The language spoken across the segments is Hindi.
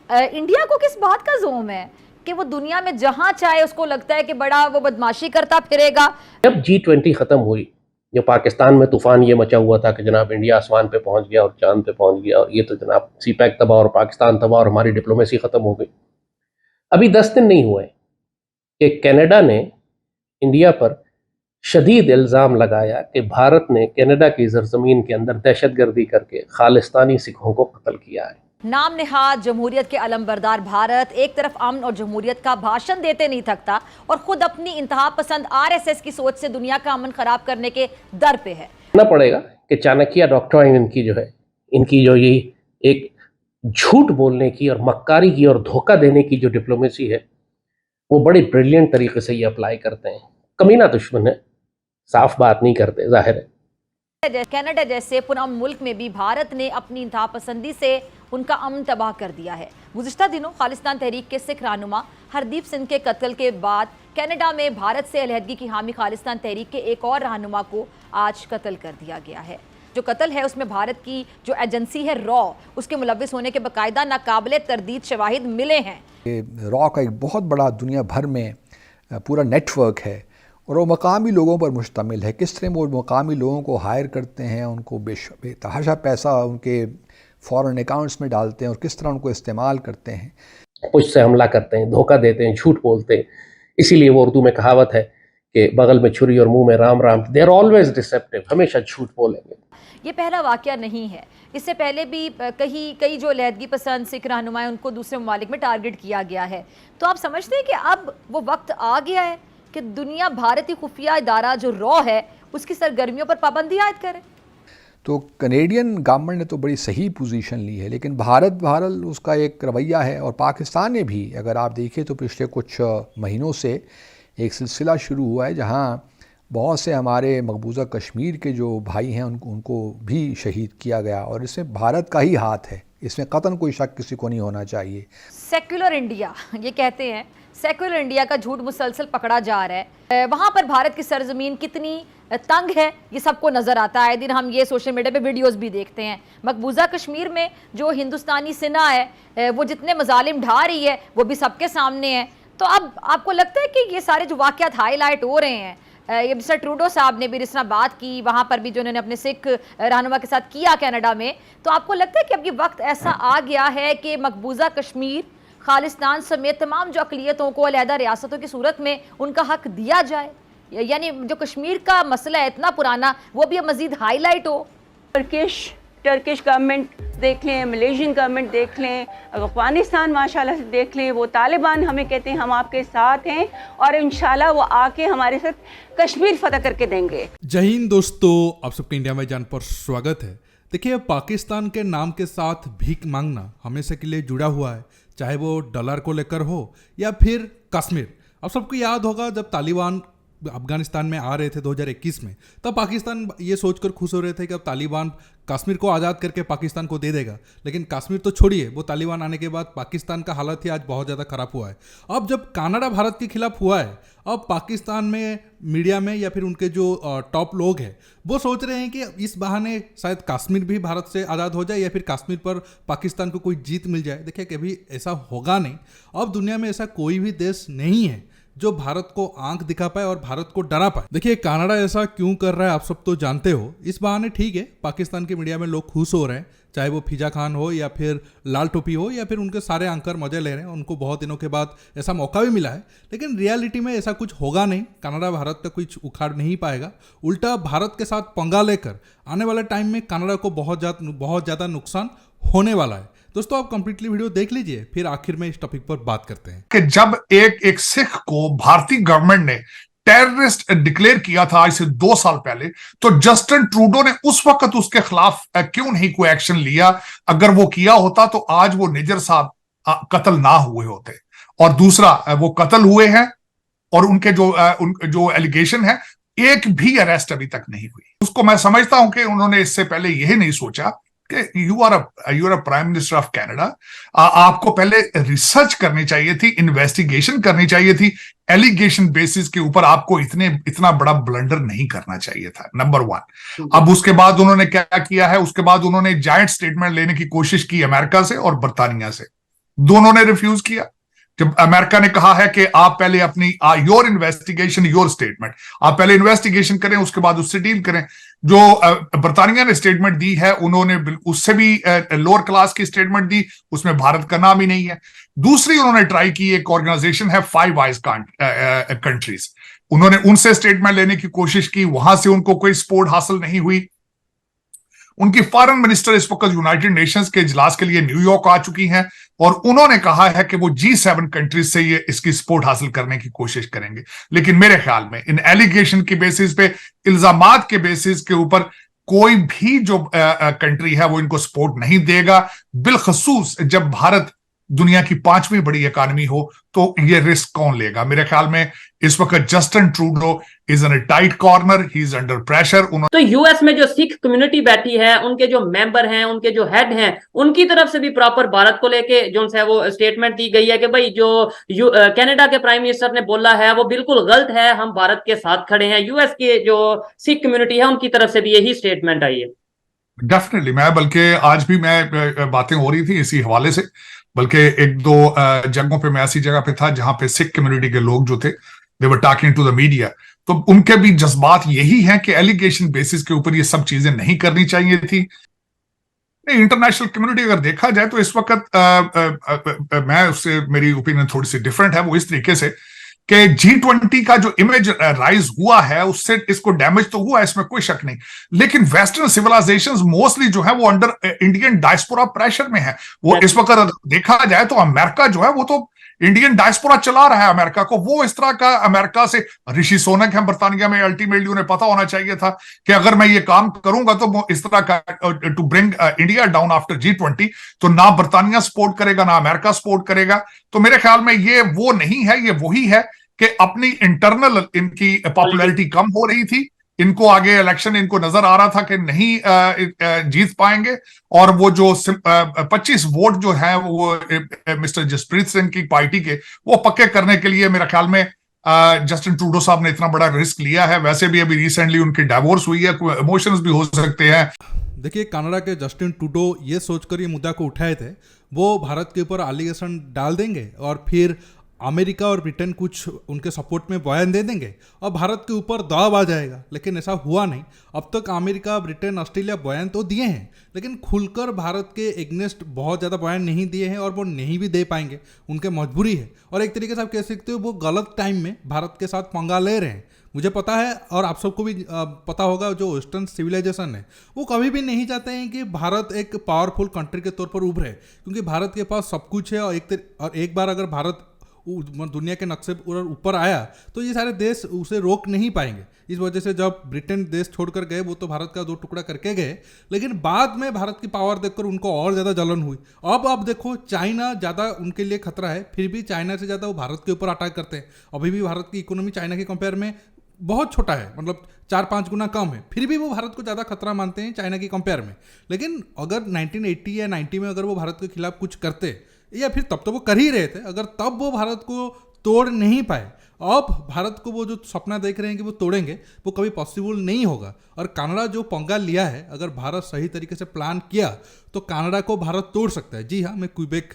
इंडिया को किस बात का जोम है कि वो दुनिया में जहां चाहे उसको लगता है कि बड़ा वो बदमाशी करता फिरेगा। जब G20 खत्म हुई, जो पाकिस्तान में तूफान ये मचा हुआ था कि जनाब इंडिया आसमान पे पहुंच गया और चांद पे पहुंच गया और ये तो जनाब सीपैक तबाह और पाकिस्तान तबाह और हमारी डिप्लोमेसी खत्म हो गई। अभी 10 दिन नहीं हुए कि कनाडा ने इंडिया पर शदीद इल्ज़ाम लगाया कि भारत ने कनाडा की सरजमीन के अंदर दहशतगर्दी करके खालिस्तानी सिखों को कत्ल किया है। नाम नेहाद जमहूरियत के अलमबरदार भारत एक तरफ अमन और जमहूरियत का भाषण देते नहीं थकता और खुद अपनी इंतहा पसंद RSS की सोच से दुनिया का अमन खराब करने के दर पे है। ना पड़ेगा कि चाणक्य डॉक्ट्राइन इनकी जो है, इनकी जो ये एक झूठ बोलने की और मक्कारी की और धोखा देने की जो डिप्लोमेसी है, वो बड़े ब्रिलियंट तरीके से ये अप्लाई करते हैं। कमीना दुश्मन है, साफ बात नहीं करते, जाहिर है। कनाडा जैसे पुरअमन मुल्क में भी भारत ने अपनी इंतहा पसंदी से उनका अमन तबाह कर दिया है। गुज़िश्ता दिनों खालिस्तान तहरीक के सिख रहनुमा हरदीप सिंह के कत्ल के बाद कनाडा में भारत से अलहदगी की हामी खालिस्तान तहरीक के एक और रहनुमा को आज कत्ल कर दिया गया है। जो कत्ल है उसमें भारत की जो एजेंसी है रॉ, उसके मुलव्विस होने के बाकायदा नाकाबिले तरदीद शवाहिद मिले हैं। रॉ का एक बहुत बड़ा दुनिया भर में पूरा नेटवर्क है और वो मकामी लोगों पर मुश्तमिल है। किस तरह वो मकामी लोगों को हायर करते हैं, उनको बेतहाशा पैसा उनके फॉरेन अकाउंट्स में डालते हैं और किस तरह उनको इस्तेमाल करते हैं, पुष्ट से हमला करते हैं, धोखा देते हैं, झूठ बोलते हैं। इसीलिए वो उर्दू में कहावत है कि बगल में छुरी और मुंह में Ram Ram. They are always deceptive, हमेशा झूठ बोलेंगे। ये पहला वाकया नहीं है, इससे पहले भी कई जो अलहदगी पसंद सिख रहनुमा उनको दूसरे ममालिक में टारगेट किया गया है। तो आप समझते हैं कि अब वो वक्त आ गया है कि दुनिया भारतीय खुफिया इदारा जो रॉ है उसकी सरगर्मियों पर पाबंदी आयद करे? तो कनेडियन गवर्नमेंट ने तो बड़ी सही पोजीशन ली है, लेकिन भारत उसका एक रवैया है। और पाकिस्तान ने भी, अगर आप देखें तो पिछले कुछ महीनों से एक सिलसिला शुरू हुआ है जहां बहुत से हमारे मकबूजा कश्मीर के जो भाई हैं उनको भी शहीद किया गया और इसमें भारत का ही हाथ है। इसमें कतन कोई शक किसी को नहीं होना चाहिए। सेक्युलर इंडिया ये कहते हैं, सेक्युलर इंडिया का झूठ मुसलसल पकड़ा जा रहा है। वहाँ पर भारत की सरजमीन कितनी तंग है ये सबको नज़र आता है। दिन हम ये सोशल मीडिया पे वीडियोस भी देखते हैं। मकबूजा कश्मीर में जो हिंदुस्तानी सेना है वो जितने मजालिम ढा रही है वो भी सबके सामने है। तो अब आपको लगता है कि ये सारे जो वाक़यात हाईलाइट हो रहे हैं, ये मिस्टर ट्रूडो साहब ने भी इस तरह बात की, वहाँ पर भी जो उन्होंने अपने सिख रहनुमा के साथ किया कनाडा में, तो आपको लगता है कि अब ये वक्त ऐसा आ गया है कि मकबूजा कश्मीर, खालिस्तान समेत तमाम जो अक़लियतों को अलहदा रियासतों की सूरत में उनका हक दिया जाए, यानी जो कश्मीर का मसला है इतना पुराना वो भी मज़ीद हाईलाइट हो? टर्किश गवर्नमेंट देख लें, मलेशियन गवर्नमेंट देख लें, अफगानिस्तान माशाल्लाह से देख लें, वो तालिबान हमें कहते हैं हम आपके साथ हैं और इंशाल्लाह वो आके हमारे साथ कश्मीर फतह करके देंगे। जय हिंद दोस्तों, आप सबके इंडिया में जान पर स्वागत है। देखिए, पाकिस्तान के नाम के साथ भीख मांगना हमेशा के लिए जुड़ा हुआ है, चाहे वो डॉलर को लेकर हो या फिर कश्मीर। अब सबको याद होगा जब तालिबान अफगानिस्तान में आ रहे थे 2021 में, तब पाकिस्तान ये सोचकर खुश हो रहे थे कि अब तालिबान कश्मीर को आज़ाद करके पाकिस्तान को दे देगा। लेकिन कश्मीर तो छोड़िए, वो तालिबान आने के बाद पाकिस्तान का हालत ही आज बहुत ज़्यादा ख़राब हुआ है। अब जब कनाडा भारत के खिलाफ हुआ है, अब पाकिस्तान में मीडिया में या फिर उनके जो टॉप लोग हैं वो सोच रहे हैं कि इस बहाने शायद कश्मीर भी भारत से आज़ाद हो जाए या फिर कश्मीर पर पाकिस्तान को कोई जीत मिल जाए। देखिए, कभी ऐसा होगा नहीं। अब दुनिया में ऐसा कोई भी देश नहीं है जो भारत को आंख दिखा पाए और भारत को डरा पाए। देखिए, कनाडा ऐसा क्यों कर रहा है आप सब तो जानते हो। इस बहाने ठीक है, पाकिस्तान की मीडिया में लोग खुश हो रहे हैं, चाहे वो फिजा खान हो या फिर लाल टोपी हो या फिर उनके सारे एंकर मजे ले रहे हैं, उनको बहुत दिनों के बाद ऐसा मौका भी मिला है। लेकिन रियलिटी में ऐसा कुछ होगा नहीं। कनाडा भारत का कुछ उखाड़ नहीं पाएगा, उल्टा भारत के साथ पंगा लेकर आने वाले टाइम में कनाडा को बहुत ज़्यादा नुकसान होने वाला है। दोस्तों, आप कंप्लीटली वीडियो देख लीजिए, फिर आखिर में इस टॉपिक पर बात करते हैं। कि जब एक सिख को भारतीय गवर्नमेंट ने टेररिस्ट डिक्लेयर किया था आज से 2 साल पहले, तो जस्टिन ट्रूडो ने उस वक्त उसके खिलाफ क्यों नहीं कोई एक्शन लिया? अगर वो किया होता तो आज वो निजर साहब कत्ल ना हुए होते। और दूसरा, वो कत्ल हुए हैं और उनके जो एलिगेशन है, एक भी अरेस्ट अभी तक नहीं हुई। उसको मैं समझता हूं कि उन्होंने इससे पहले यही नहीं सोचा कि you are a prime minister of Canada, आपको पहले रिसर्च करनी चाहिए थी, इन्वेस्टिगेशन करनी चाहिए थी। एलिगेशन बेसिस के ऊपर आपको इतना बड़ा ब्लंडर नहीं करना चाहिए था, नंबर 1। अब उसके बाद उन्होंने क्या किया है? उसके बाद उन्होंने जायंट स्टेटमेंट लेने की कोशिश की अमेरिका से और बर्तानिया से। दोनों ने रिफ्यूज किया। जब अमेरिका ने कहा है कि आप पहले अपनी योर इन्वेस्टिगेशन योर स्टेटमेंट, आप पहले इन्वेस्टिगेशन करें, उसके बाद उससे डील करें। जो बरतानिया ने स्टेटमेंट दी है, उन्होंने उससे भी लोअर क्लास की स्टेटमेंट दी, उसमें भारत का नाम ही नहीं है। दूसरी उन्होंने ट्राई की, एक ऑर्गेनाइजेशन है फाइव आइज कंट्रीज, उन्होंने उनसे स्टेटमेंट लेने की कोशिश की, वहां से उनको कोई सपोर्ट हासिल नहीं हुई। उनकी फॉरेन मिनिस्टर इस वक्त यूनाइटेड नेशंस के इजलास के लिए न्यूयॉर्क आ चुकी हैं और उन्होंने कहा है कि वो G7 कंट्रीज से ये इसकी सपोर्ट हासिल करने की कोशिश करेंगे। लेकिन मेरे ख्याल में इन एलिगेशन की बेसिस पे, इल्जामात के बेसिस के ऊपर कोई भी जो कंट्री है वो इनको सपोर्ट नहीं देगा। बिलखसूस जब भारत दुनिया की 5वीं बड़ी इकॉनमी हो तो ये रिस्क कौन लेगा? मेरे ख्याल में इस वक्त Justin Trudeau is in a tight corner, he is under pressure. तो यूएस में जो सिख कम्युनिटी बैठी है, उनके जो मेंबर हैं, उनके जो हेड हैं, उनकी तरफ से भी प्रॉपर भारत को लेके जो है वो स्टेटमेंट दी गई है कि भाई जो कनाडा के प्राइम मिनिस्टर ने बोला है वो बिल्कुल गलत है, हम भारत के साथ खड़े हैं। यूएस के जो सिख कम्युनिटी है उनकी तरफ से भी यही स्टेटमेंट आई है। डेफिनेटली, मैं बल्कि आज भी मैं बातें हो रही थी इसी हवाले से, बल्कि एक दो जगहों पे मैं ऐसी जगह पे था जहां पे सिख कम्युनिटी के लोग जो थे they were talking to the media, तो उनके भी जज्बात यही हैं कि एलिगेशन बेसिस के ऊपर ये सब चीजें नहीं करनी चाहिए थी। नहीं, इंटरनेशनल कम्युनिटी अगर देखा जाए तो इस वक्त मैं उससे, मेरी ओपिनियन थोड़ी सी डिफरेंट है, वो इस तरीके से कि G20 का जो इमेज राइज हुआ है उससे इसको डैमेज तो हुआ है, इसमें कोई शक नहीं, लेकिन वेस्टर्न सिविलाइजेशंस मोस्टली जो है वो अंडर इंडियन डायस्पोरा प्रेशर में है। वो इस वक्त देखा जाए तो अमेरिका जो है वो तो इंडियन डायस्पोरा चला रहा है अमेरिका को। वो इस तरह का अमेरिका से, ऋषि सुनक है बरतानिया में, अल्टीमेटली उन्हें पता होना चाहिए था कि अगर मैं ये काम करूंगा तो इस तरह का to bring India down after G20, तो ना बरतानिया सपोर्ट करेगा ना अमेरिका सपोर्ट करेगा। तो मेरे ख्याल में ये वो नहीं है, ये वही है कि अपनी इंटरनल इनकी पॉपुलैरिटी कम हो रही थी, इनको आगे इलेक्शन इनको नजर आ रहा था कि नहीं जीत पाएंगे, और वो जो 25 वोट जो है वो मिस्टर जसप्रीत सिंह की पार्टी के वो पक्के करने के लिए मेरे ख्याल में जस्टिन ट्रूडो साहब ने इतना बड़ा रिस्क लिया है। वैसे भी अभी रिसेंटली उनकी डाइवोर्स हुई है, इमोशंस भी हो सकते हैं। देखिए, कनाडा के जस्टिन ट्रूडो ये सोचकर ये मुद्दा को उठाए थे, वो भारत के ऊपर एलिगेशन डाल देंगे और फिर अमेरिका और ब्रिटेन कुछ उनके सपोर्ट में बयान दे देंगे और भारत के ऊपर दबाव आ जाएगा। लेकिन ऐसा हुआ नहीं। अब तक अमेरिका, ब्रिटेन, ऑस्ट्रेलिया बयान तो दिए हैं, लेकिन खुलकर भारत के एग्नेस्ट बहुत ज़्यादा बयान नहीं दिए हैं और वो नहीं भी दे पाएंगे, उनके मजबूरी है। और एक तरीके से आप कह सकते हो वो गलत टाइम में भारत के साथ पंगा ले रहे हैं। मुझे पता है और आप सबको भी पता होगा, जो वेस्टर्न सिविलाइजेशन है वो कभी भी नहीं चाहते हैं कि भारत एक पावरफुल कंट्री के तौर पर उभरे, क्योंकि भारत के पास सब कुछ है और एक बार अगर भारत दुनिया के नक्शे ऊपर आया तो ये सारे देश उसे रोक नहीं पाएंगे। इस वजह से जब ब्रिटेन देश छोड़कर गए वो तो भारत का 2 टुकड़ा करके गए, लेकिन बाद में भारत की पावर देखकर उनको और ज़्यादा जलन हुई। अब आप देखो, चाइना ज़्यादा उनके लिए खतरा है, फिर भी चाइना से ज़्यादा वो भारत के ऊपर अटैक करते हैं। अभी भी भारत की इकोनॉमी चाइना के कंपेयर में बहुत छोटा है, मतलब 4-5 गुना कम है, फिर भी वो भारत को ज़्यादा खतरा मानते हैं चाइना की कंपेयर में। लेकिन अगर 1980 या 90 में अगर वो भारत के खिलाफ कुछ करते, या फिर तब तो वो कर ही रहे थे, अगर तब वो भारत को तोड़ नहीं पाए, अब भारत को वो जो सपना देख रहे हैं कि वो तोड़ेंगे, वो कभी पॉसिबल नहीं होगा। और कनाडा जो पंगा लिया है, अगर भारत सही तरीके से प्लान किया तो कनाडा को भारत तोड़ सकता है। जी हाँ, मैं क्यूबेक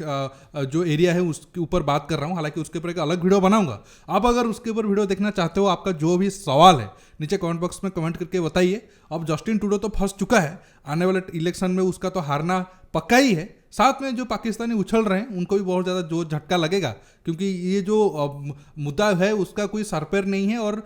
जो एरिया है उसके ऊपर बात कर रहा हूँ, हालांकि उसके ऊपर एक अलग वीडियो बनाऊंगा। आप अगर उसके ऊपर वीडियो देखना चाहते हो, आपका जो भी सवाल है नीचे कमेंट बॉक्स में कमेंट करके बताइए। अब जस्टिन ट्रूडो तो फंस चुका है, आने वाले इलेक्शन में उसका तो हारना पक्का ही है। साथ में जो पाकिस्तानी उछल रहे हैं उनको भी बहुत ज़्यादा जो झटका लगेगा, क्योंकि ये जो मुद्दा है उसका कोई सर पैर नहीं है और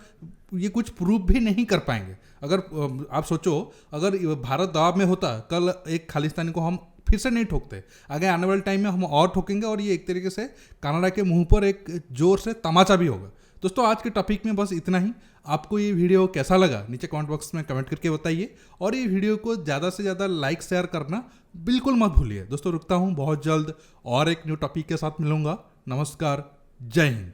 ये कुछ प्रूव भी नहीं कर पाएंगे। अगर आप सोचो, अगर भारत दबाव में होता, कल एक खालिस्तानी को हम फिर से नहीं ठोकते, आगे आने वाले टाइम में हम और ठोकेंगे और ये एक तरीके से कनाडा के मुंह पर एक जोर से तमाचा भी होगा। दोस्तों, आज के टॉपिक में बस इतना ही। आपको ये वीडियो कैसा लगा नीचे कमेंट बॉक्स में कमेंट करके बताइए, और ये वीडियो को ज़्यादा से ज़्यादा लाइक शेयर करना बिल्कुल मत भूलिए। दोस्तों, रुकता हूँ, बहुत जल्द और एक न्यू टॉपिक के साथ मिलूंगा। नमस्कार, जय हिंद।